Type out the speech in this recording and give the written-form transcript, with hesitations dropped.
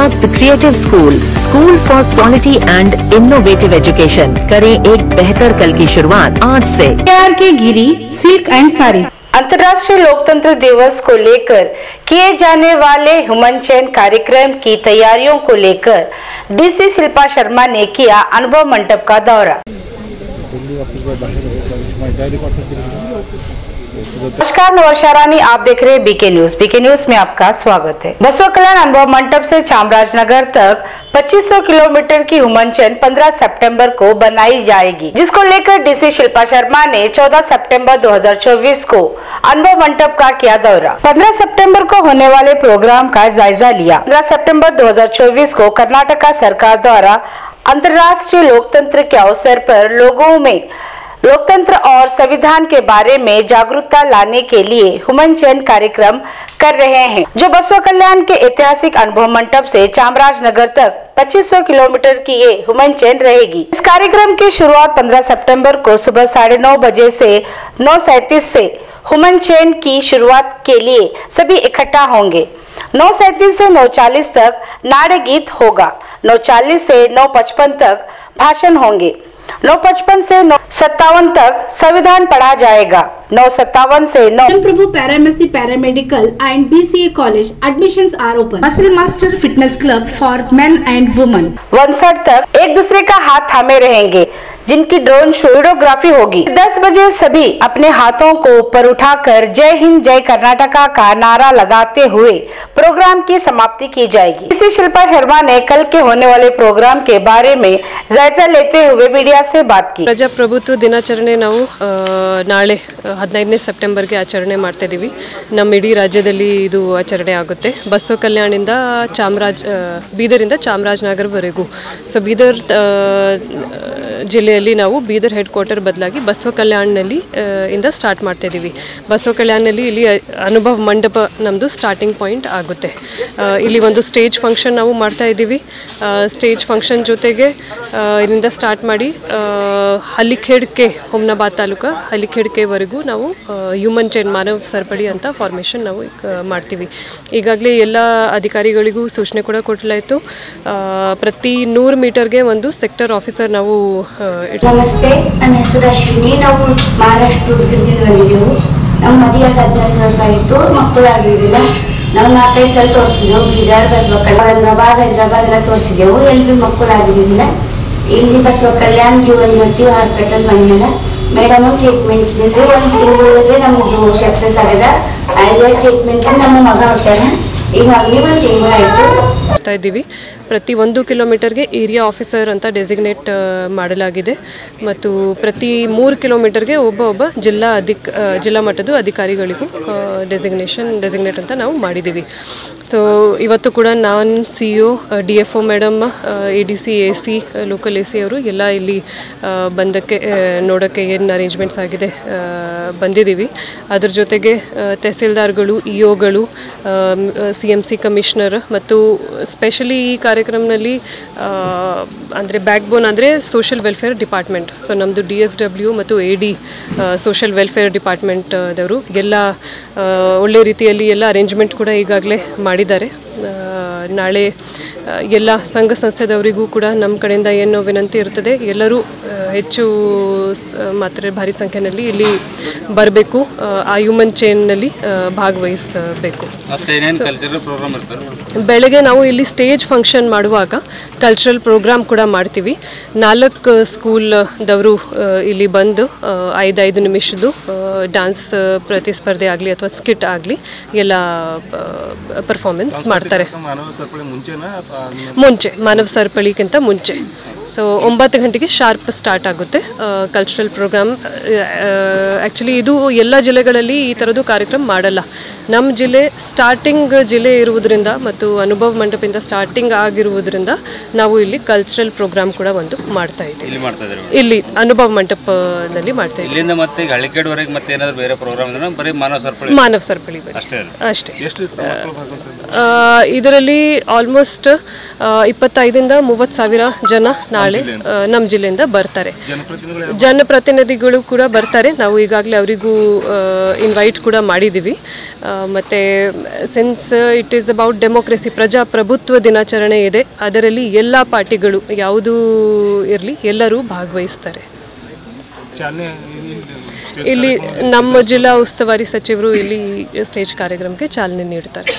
The creative school for quality and innovative education. करें एक बेहतर कल की शुरुआत आज से। के गिरी सिल्क एंड साड़ी। अंतर्राष्ट्रीय लोकतंत्र दिवस को लेकर किए जाने वाले ह्यूमन चेन कार्यक्रम की तैयारियों को लेकर डीसी शिल्पा शर्मा ने किया अनुभव मंडप का दौरा। नमस्कार, नववर्षा रानी, आप देख रहे हैं बीके न्यूज में आपका स्वागत है। बसवा कल्याण अनुभव मंडप से चामराजनगर तक 2500 किलोमीटर की ह्यूमन चेन 15 सितंबर को बनाई जाएगी, जिसको लेकर डीसी शिल्पा शर्मा ने 14 सितंबर 2024 को अनुभव मंडप का किया दौरा। 15 सितंबर को होने वाले प्रोग्राम का जायजा लिया। 15 सितंबर 2024 को कर्नाटक सरकार द्वारा अंतर्राष्ट्रीय लोकतंत्र के अवसर पर लोगों में लोकतंत्र और संविधान के बारे में जागरूकता लाने के लिए ह्यूमन चेन कार्यक्रम कर रहे हैं, जो बसवा कल्याण के ऐतिहासिक अनुभव मंडप से चामराजनगर तक 2500 किलोमीटर की ये ह्यूमन चेन रहेगी। इस कार्यक्रम की शुरुआत 15 सितंबर को सुबह 9:30 बजे से 9:37 से ह्यूमन चेन की शुरुआत के लिए सभी इकट्ठा होंगे। 9:37 से 9:40 तक नाट्य गीत होगा। 9:40 से 9:55 तक भाषण होंगे। 9:55 से 9:57 तक संविधान पढ़ा जाएगा। 9:57 से 9 Prabhu pharmacy paramedical and BCA college admissions are open. Muscle master fitness club for men and women 1:60 तक एक दूसरे का हाथ थामे रहेंगे, जिनकी ड्रोन शो वीडियोग्राफी होगी। 10 बजे सभी अपने हाथों को ऊपर उठाकर जय हिंद जय कर्नाटका का नारा लगाते हुए प्रोग्राम की समाप्ति की जाएगी। इसी शिल्पा शर्मा ने कल के होने वाले प्रोग्राम के बारे में जायजा लेते हुए मीडिया से बात की। ಪ್ರಜಾಪ್ರಭುತ್ವ ದಿನಾಚರಣೆ ನಾವು ನಾಳೆ 15ನೇ ಸೆಪ್ಟೆಂಬರ್ಗೆ ಆಚರಣೆ ಮಾಡ್ತಾ ಇದ್ದೀವಿ। ನಮ್ಮ ಇಡೀ ರಾಜ್ಯದಲ್ಲಿ ಇದು ಆಚರಣೆ ಆಗುತ್ತೆ। ಬಸವ ಕಲ್ಯಾಣದಿಂದ ಬೀದರಿಂದ ಚಾಮರಾಜನಗರವರೆಗೂ। ಸೊ ಬೀದರ್ ಜಿಲ್ಲೆಯಲ್ಲಿ ನಾವು ಬೀದರ್ ಹೆಡ್ ಕ್ವಾರ್ಟರ್ ಬದಲಾಗಿ ಬಸವ ಕಲ್ಯಾಣನಲ್ಲಿ ಇಂದ ಸ್ಟಾರ್ಟ್ ಮಾಡ್ತಾ ಇದ್ದೀವಿ। ಬಸವ ಕಲ್ಯಾಣದಲ್ಲಿ ಇಲ್ಲಿ ಅನುಭವ ಮಂಟಪ ನಮ್ಮದು ಸ್ಟಾರ್ಟಿಂಗ್ ಪಾಯಿಂಟ್ ಆಗುತ್ತೆ। ಇಲ್ಲಿ ಒಂದು ಸ್ಟೇಜ್ ಫಂಕ್ಷನ್ ನಾವು ಮಾಡ್ತಾ ಇದ್ದೀವಿ। ಸ್ಟೇಜ್ ಫಂಕ್ಷನ್ ಜೊತೆಗೆ ಇಲ್ಲಿಂದ ಸ್ಟಾರ್ಟ್ ಮಾಡಿ ಹಲ್ಲಿಖೇಡ್ಕೆ ಹುಮ್ನಾಬಾದ್ ತಾಲೂಕು ಹಲ್ಲಿಖೇಡ್ಕೆವರೆಗೂ ನಾವು ಹ್ಯೂಮನ್ ಚೈನ್ ಮಾನವ ಸರಪಳಿ ಅಂತ ಫಾರ್ಮೇಷನ್ ನಾವು ಮಾಡ್ತೀವಿ। ಈಗಾಗಲೇ ಎಲ್ಲ ಅಧಿಕಾರಿಗಳಿಗೂ ಸೂಚನೆ ಕೂಡ ಕೊಡಲಾಯಿತು। ಪ್ರತಿ 100 ಮೀಟರ್ಗೆ ಒಂದು ಸೆಕ್ಟರ್ ಆಫೀಸರ್ ನಾವು ನಮಸ್ತೆ, ನನ್ನ ಹೆಸರು ಅಶ್ವಿನಿ। ನಾವು ಮಹಾರಾಷ್ಟ್ರದಿಂದ ಬಂದಿದ್ದೆವು। ನಮ್ಮ ಮದುವೆಯಾಗಿ 14 ವರ್ಷ ಆಯಿತು, ಮಕ್ಕಳಾಗಿರಲಿಲ್ಲ। ನಾವು 4-5 ಸಲ ತೋರಿಸಿದೆವು, ಬೀದರ್, ಬಸವ ಕಲ್ಯಾಣ, ಹೈದರಾಬಾದ್ ಎಲ್ಲ ತೋರಿಸಿದೆವು, ಎಲ್ಲಿ ಮಕ್ಕಳಾಗಿರಲಿಲ್ಲ। ಇಲ್ಲಿ ಬಸವ ಕಲ್ಯಾಣ ಜೀವನ ಜ್ಯೋತಿ ಹಾಸ್ಪಿಟಲ್ ಬಂದಿಲ್ಲ ಮೇಡಮ್, ಟ್ರೀಟ್ಮೆಂಟ್ ಇದ್ದಿದ್ದು 1 ತಿಂಗಳಿಗೆ ನಮ್ಮದು ಸಕ್ಸಸ್ ಆಗಿದೆ। 5 ಟ್ರೀಟ್ಮೆಂಟ್ ನಮ್ಮ ಮಗ ಹುಟ್ಟಾನ, ಈಗ ಮಗನಿಗೆ 1 ತಿಂಗಳಾಯಿತು। ಇದ್ದೀವಿ ಪ್ರತಿ 1 ಕಿಲೋಮೀಟರ್ಗೆ ಏರಿಯಾ ಆಫೀಸರ್ ಅಂತ ಡೆಸಿಗ್ನೇಟ್ ಮಾಡಲಾಗಿದೆ ಮತ್ತು ಪ್ರತಿ 3 ಕಿಲೋಮೀಟರ್ಗೆ ಒಬ್ಬ ಜಿಲ್ಲಾ ಮಟ್ಟದ ಅಧಿಕಾರಿಗಳಿಗೂ ಡೆಸಿಗ್ನೇಟ್ ಅಂತ ನಾವು ಮಾಡಿದ್ದೀವಿ। ಸೊ ಇವತ್ತು ಕೂಡ ನಾನು CEO DFO madam, ADC AC local AC ಅವರು ಎಲ್ಲ ಇಲ್ಲಿ ಬಂದಕ್ಕೆ ನೋಡೋಕ್ಕೆ ಏನು ಅರೇಂಜ್ಮೆಂಟ್ಸ್ ಆಗಿದೆ ಬಂದಿದ್ದೀವಿ। ಅದ್ರ ಜೊತೆಗೆ ತಹಸೀಲ್ದಾರ್ಗಳು, EOಗಳು, CMC ಕಮಿಷನರ್ ಮತ್ತು ಸ್ಪೆಷಲಿ ಈ ಕಾರ್ಯಕ್ರಮದಲ್ಲಿ ಅಂದರೆ ಬ್ಯಾಕ್ ಬೋನ್ ಅಂದರೆ ಸೋಷಿಯಲ್ ವೆಲ್ಫೇರ್ ಡಿಪಾರ್ಟ್ಮೆಂಟ್, ಸೊ ನಮ್ಮದು DSW ಮತ್ತು AD ಸೋಷಿಯಲ್ ವೆಲ್ಫೇರ್ ಡಿಪಾರ್ಟ್ಮೆಂಟ್ದವರು ಎಲ್ಲ ಒಳ್ಳೆ ರೀತಿಯಲ್ಲಿ ಎಲ್ಲ ಅರೇಂಜ್ಮೆಂಟ್ ಕೂಡ ಈಗಾಗಲೇ ಮಾಡಿದ್ದಾರೆ। ನಾಳೆ ಎಲ್ಲ ಸಂಘ ಸಂಸ್ಥೆದವರಿಗೂ ಕೂಡ ನಮ್ಮ ಕಡೆಯಿಂದ ಏನು ವಿನಂತಿ ಇರ್ತದೆ, ಎಲ್ಲರೂ ಹೆಚ್ಚು ಮಾತ್ರ ಭಾರಿ ಸಂಖ್ಯೆಯಲ್ಲಿ ಇಲ್ಲಿ ಬರಬೇಕು, ಆ ಹ್ಯೂಮನ್ ಚೈನ್ನಲ್ಲಿ ಭಾಗವಹಿಸಬೇಕು। ಬೆಳಗ್ಗೆ ನಾವು ಇಲ್ಲಿ ಸ್ಟೇಜ್ ಫಂಕ್ಷನ್ ಮಾಡುವಾಗ ಕಲ್ಚರಲ್ ಪ್ರೋಗ್ರಾಮ್ ಕೂಡ ಮಾಡ್ತೀವಿ। 4 ಸ್ಕೂಲ್ದವರು ಇಲ್ಲಿ ಬಂದು 5 ನಿಮಿಷದ್ದು ಡ್ಯಾನ್ಸ್ ಪ್ರತಿಸ್ಪರ್ಧೆ ಆಗಲಿ ಅಥವಾ ಸ್ಕಿಟ್ ಆಗಲಿ ಎಲ್ಲ ಪರ್ಫಾರ್ಮೆನ್ಸ್ ಮಾಡ್ತಾರೆ। ಮುಂಚೆ ಮಾನವ ಸರಪಳಿಗಿಂತ ಮುಂಚೆ ಸೊ 9 ಗಂಟೆಗೆ ಶಾರ್ಪ್ ಸ್ಟಾರ್ಟ್ ಆಗುತ್ತೆ ಕಲ್ಚರಲ್ ಪ್ರೋಗ್ರಾಮ್। ಆ್ಯಕ್ಚುಲಿ ಇದು ಎಲ್ಲ ಜಿಲ್ಲೆಗಳಲ್ಲಿ ಈ ಥರದ್ದು ಕಾರ್ಯಕ್ರಮ ಮಾಡಲ್ಲ। ನಮ್ಮ ಜಿಲ್ಲೆ ಸ್ಟಾರ್ಟಿಂಗ್ ಜಿಲ್ಲೆ ಇರುವುದರಿಂದ ಮತ್ತು ಅನುಭವ ಮಂಟಪದಿಂದ ಸ್ಟಾರ್ಟಿಂಗ್ ಆಗಿರುವುದರಿಂದ ನಾವು ಇಲ್ಲಿ ಕಲ್ಚರಲ್ ಪ್ರೋಗ್ರಾಮ್ ಕೂಡ ಒಂದು ಮಾಡ್ತಾ ಇದ್ದೀವಿ। ಇಲ್ಲಿ ಅನುಭವ ಮಂಟಪದಲ್ಲಿ ಮಾಡ್ತಾ ಇದ್ದೀವಿ। ಇಲ್ಲಿಂದ ಮತ್ತೆ ಹಳ್ಳಿಕೇಡ್ವರೆಗೆ ಮತ್ತೆ ಏನಾದರೂ ಬೇರೆ ಪ್ರೋಗ್ರಾಮ್ ಇದೆ ಬರೀ ಮಾನವ ಸರಪಳಿ ಅಷ್ಟೇ। ಇದರಲ್ಲಿ ಆಲ್ಮೋಸ್ಟ್ 25 ರಿಂದ 30 ಸಾವಿರ ಜನ ನಾಳೆ ನಮ್ಮ ಜಿಲ್ಲೆಯಿಂದ ಬರ್ತಾರೆ. ಜನಪ್ರತಿನಿಧಿಗಳು ಕೂಡ ಬರ್ತಾರೆ. ನಾವು ಈಗಾಗಲೇ ಅವರಿಗೂ ಇನ್ವೈಟ್ ಕೂಡ ಮಾಡಿದ್ದೀವಿ. ಮತ್ತು since it is about democracy, ಪ್ರಜಾಪ್ರಭುತ್ವ ದಿನಾಚರಣೆ ಇದೆ, ಅದರಲ್ಲಿ ಎಲ್ಲ ಪಾರ್ಟಿಗಳು ಯಾವುದೂ ಇರಲಿ ಎಲ್ಲರೂ ಭಾಗವಹಿಸ್ತಾರೆ. ಇಲ್ಲಿ ನಮ್ಮ ಜಿಲ್ಲಾ ಉಸ್ತುವಾರಿ ಸಚಿವರು ಇಲ್ಲಿ ಸ್ಟೇಜ್ ಕಾರ್ಯಕ್ರಮಕ್ಕೆ ಚಾಲನೆ ನೀಡ್ತಾರೆ.